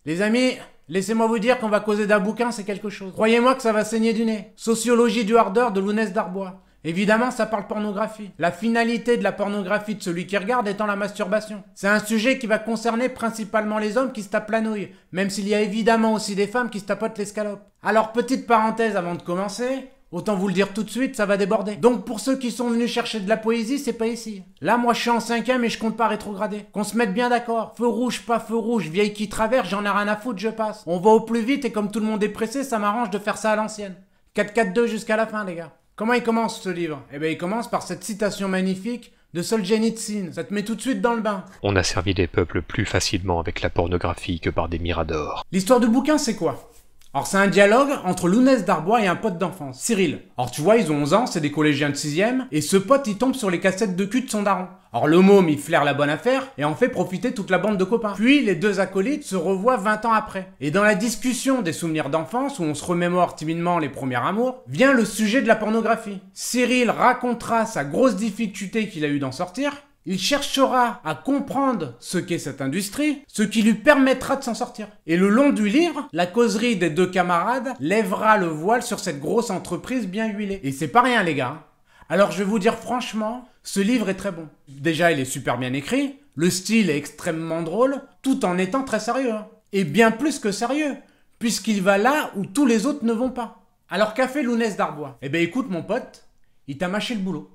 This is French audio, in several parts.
Les amis, laissez-moi vous dire qu'on va causer d'un bouquin, c'est quelque chose. Croyez-moi que ça va saigner du nez. Sociologie du hardeur de Lounès Darbois. Évidemment, ça parle pornographie. La finalité de la pornographie de celui qui regarde étant la masturbation. C'est un sujet qui va concerner principalement les hommes qui se tapent la nouille, même s'il y a évidemment aussi des femmes qui se tapotent l'escalope. Alors, petite parenthèse avant de commencer, autant vous le dire tout de suite, ça va déborder. Donc pour ceux qui sont venus chercher de la poésie, c'est pas ici. Là, moi je suis en 5ème et je compte pas rétrograder. Qu'on se mette bien d'accord. Feu rouge, pas feu rouge, vieille qui traverse, j'en ai rien à foutre, je passe. On va au plus vite et comme tout le monde est pressé, ça m'arrange de faire ça à l'ancienne. 4-4-2 jusqu'à la fin, les gars. Comment il commence ce livre? Eh ben il commence par cette citation magnifique de Solzhenitsyn. Ça te met tout de suite dans le bain. On a servi les peuples plus facilement avec la pornographie que par des miradors. L'histoire du bouquin, c'est quoi? Alors c'est un dialogue entre Lounès Darbois et un pote d'enfance, Cyril. Alors tu vois, ils ont 11 ans, c'est des collégiens de 6ème, et ce pote il tombe sur les cassettes de cul de son daron. Alors le môme il flaire la bonne affaire, et en fait profiter toute la bande de copains. Puis les deux acolytes se revoient 20 ans après. Et dans la discussion des souvenirs d'enfance, où on se remémore timidement les premiers amours, vient le sujet de la pornographie. Cyril racontera sa grosse difficulté qu'il a eu d'en sortir. Il cherchera à comprendre ce qu'est cette industrie, ce qui lui permettra de s'en sortir. Et le long du livre, la causerie des deux camarades lèvera le voile sur cette grosse entreprise bien huilée. Et c'est pas rien les gars. Alors je vais vous dire franchement, ce livre est très bon. Déjà il est super bien écrit, le style est extrêmement drôle, tout en étant très sérieux. Et bien plus que sérieux, puisqu'il va là où tous les autres ne vont pas. Alors qu'a fait Lounès Darbois? Eh ben écoute mon pote, il t'a mâché le boulot.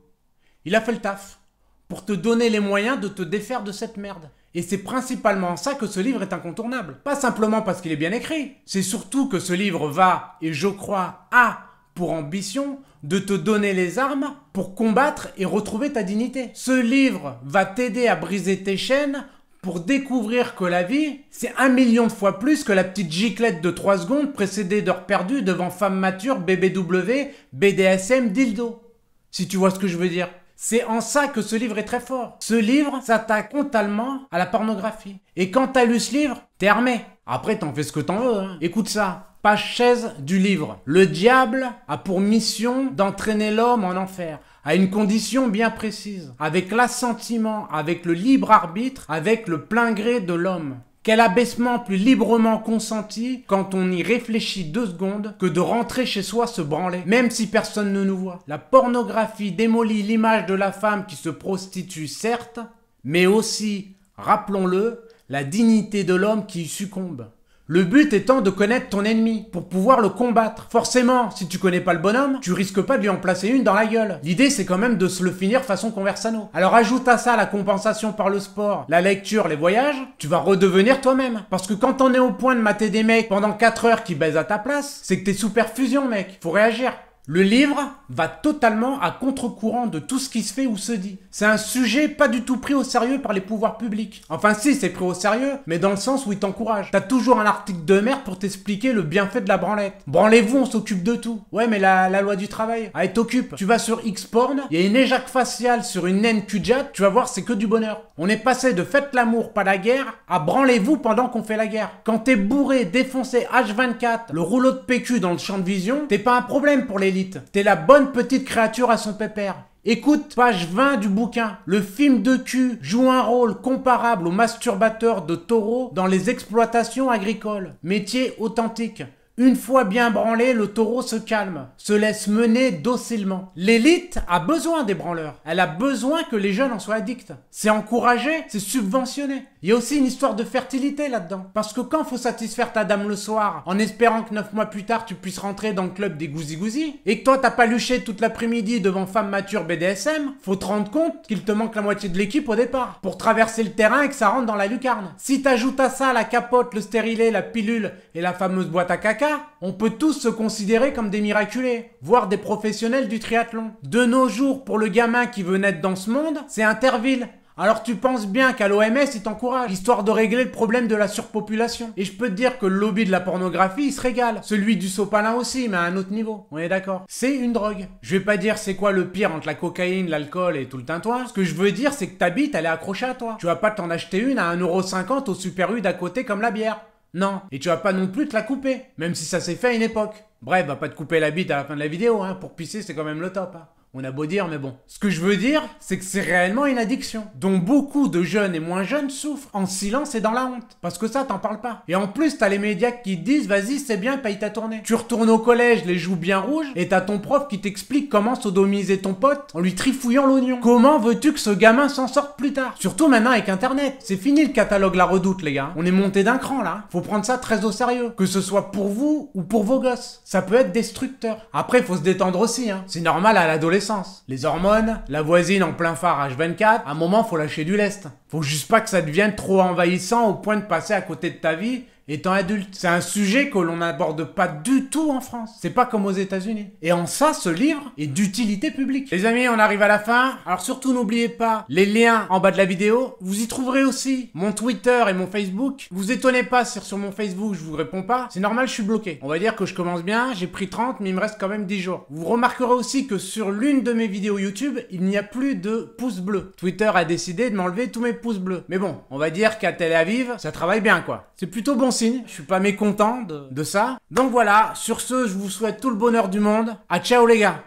Il a fait le taf. Pour te donner les moyens de te défaire de cette merde. Et c'est principalement en ça que ce livre est incontournable. Pas simplement parce qu'il est bien écrit, c'est surtout que ce livre va, et je crois, a pour ambition de te donner les armes pour combattre et retrouver ta dignité. Ce livre va t'aider à briser tes chaînes pour découvrir que la vie, c'est 1 million de fois plus que la petite giclette de 3 secondes précédée d'heures perdues devant femme mature, BBW, BDSM, dildo. Si tu vois ce que je veux dire. C'est en ça que ce livre est très fort. Ce livre s'attaque frontalement à la pornographie. Et quand t'as lu ce livre, t'es armé. Après, t'en fais ce que t'en veux. Hein. Écoute ça. Page 16 du livre. Le diable a pour mission d'entraîner l'homme en enfer. À une condition bien précise. Avec l'assentiment, avec le libre arbitre, avec le plein gré de l'homme. Quel abaissement plus librement consenti quand on y réfléchit 2 secondes que de rentrer chez soi se branler, même si personne ne nous voit. La pornographie démolit l'image de la femme qui se prostitue certes, mais aussi, rappelons-le, la dignité de l'homme qui y succombe. Le but étant de connaître ton ennemi, pour pouvoir le combattre. Forcément, si tu connais pas le bonhomme, tu risques pas de lui en placer une dans la gueule. L'idée c'est quand même de se le finir façon Conversano. Alors ajoute à ça la compensation par le sport, la lecture, les voyages, tu vas redevenir toi-même. Parce que quand on est au point de mater des mecs pendant 4 heures qui baisent à ta place, c'est que t'es sous perfusion mec, faut réagir. Le livre va totalement à contre-courant de tout ce qui se fait ou se dit. C'est un sujet pas du tout pris au sérieux par les pouvoirs publics. Enfin si, c'est pris au sérieux, mais dans le sens où il t'encourage. T'as toujours un article de merde pour t'expliquer le bienfait de la branlette. Branlez-vous, on s'occupe de tout. Ouais, mais la loi du travail, elle t'occupe. Tu vas sur Xporn, il y a une éjac faciale sur une naine cul-jatte, tu vas voir, c'est que du bonheur. On est passé de faites l'amour, pas la guerre, à branlez-vous pendant qu'on fait la guerre. Quand t'es bourré, défoncé H24, le rouleau de PQ dans le champ de vision, t'es pas un problème pour l'élite. T'es la bonne petite créature à son pépère. Écoute, page 20 du bouquin. Le film de cul joue un rôle comparable au masturbateur de taureau dans les exploitations agricoles. Métier authentique. Une fois bien branlé, le taureau se calme, se laisse mener docilement. L'élite a besoin des branleurs. Elle a besoin que les jeunes en soient addicts. C'est encouragé, c'est subventionné. Il y a aussi une histoire de fertilité là-dedans. Parce que quand faut satisfaire ta dame le soir, en espérant que 9 mois plus tard tu puisses rentrer dans le club des gousi-gousi, et que toi t'as pas luché toute l'après-midi devant femme mature BDSM, faut te rendre compte qu'il te manque la moitié de l'équipe au départ, pour traverser le terrain et que ça rentre dans la lucarne. Si t'ajoutes à ça la capote, le stérilet, la pilule et la fameuse boîte à caca, on peut tous se considérer comme des miraculés, voire des professionnels du triathlon. De nos jours, pour le gamin qui veut naître dans ce monde, c'est Interville. Alors tu penses bien qu'à l'OMS, ils t'encouragent, histoire de régler le problème de la surpopulation. Et je peux te dire que le lobby de la pornographie, il se régale. Celui du sopalin aussi, mais à un autre niveau. On est d'accord. C'est une drogue. Je vais pas dire c'est quoi le pire entre la cocaïne, l'alcool et tout le tintouin. Ce que je veux dire, c'est que ta bite, elle est accrochée à toi. Tu vas pas t'en acheter une à 1,50 € au Super U d'à côté comme la bière. Non. Et tu vas pas non plus te la couper. Même si ça s'est fait à une époque. Bref, va pas te couper la bite à la fin de la vidéo, hein. Pour pisser, c'est quand même le top, hein. On a beau dire, mais bon. Ce que je veux dire, c'est que c'est réellement une addiction, dont beaucoup de jeunes et moins jeunes souffrent en silence et dans la honte. Parce que ça, t'en parles pas. Et en plus, t'as les médias qui te disent, vas-y, c'est bien, paye ta tournée. Tu retournes au collège, les joues bien rouges, et t'as ton prof qui t'explique comment sodomiser ton pote en lui trifouillant l'oignon. Comment veux-tu que ce gamin s'en sorte plus tard? Surtout maintenant avec Internet. C'est fini le catalogue La Redoute, les gars. On est monté d'un cran, là. Faut prendre ça très au sérieux. Que ce soit pour vous ou pour vos gosses. Ça peut être destructeur. Après, faut se détendre aussi, hein. C'est normal à l'adolescence. Les hormones, la voisine en plein phare H24, à un moment, faut lâcher du lest. Faut juste pas que ça devienne trop envahissant au point de passer à côté de ta vie étant adulte. C'est un sujet que l'on n'aborde pas du tout en France. C'est pas comme aux États-Unis. Et en ça, ce livre est d'utilité publique. Les amis, on arrive à la fin. Alors surtout, n'oubliez pas les liens en bas de la vidéo. Vous y trouverez aussi mon Twitter et mon Facebook. Vous étonnez pas si sur mon Facebook, je vous réponds pas. C'est normal, je suis bloqué. On va dire que je commence bien. J'ai pris 30, mais il me reste quand même 10 jours. Vous remarquerez aussi que sur l'une de mes vidéos YouTube, il n'y a plus de pouces bleus. Twitter a décidé de m'enlever tous mes pouces bleus. Mais bon, on va dire qu'à Tel Aviv, ça travaille bien, quoi. C'est plutôt bon signe, je suis pas mécontent de ça. Donc voilà, sur ce, je vous souhaite tout le bonheur du monde. À ciao les gars.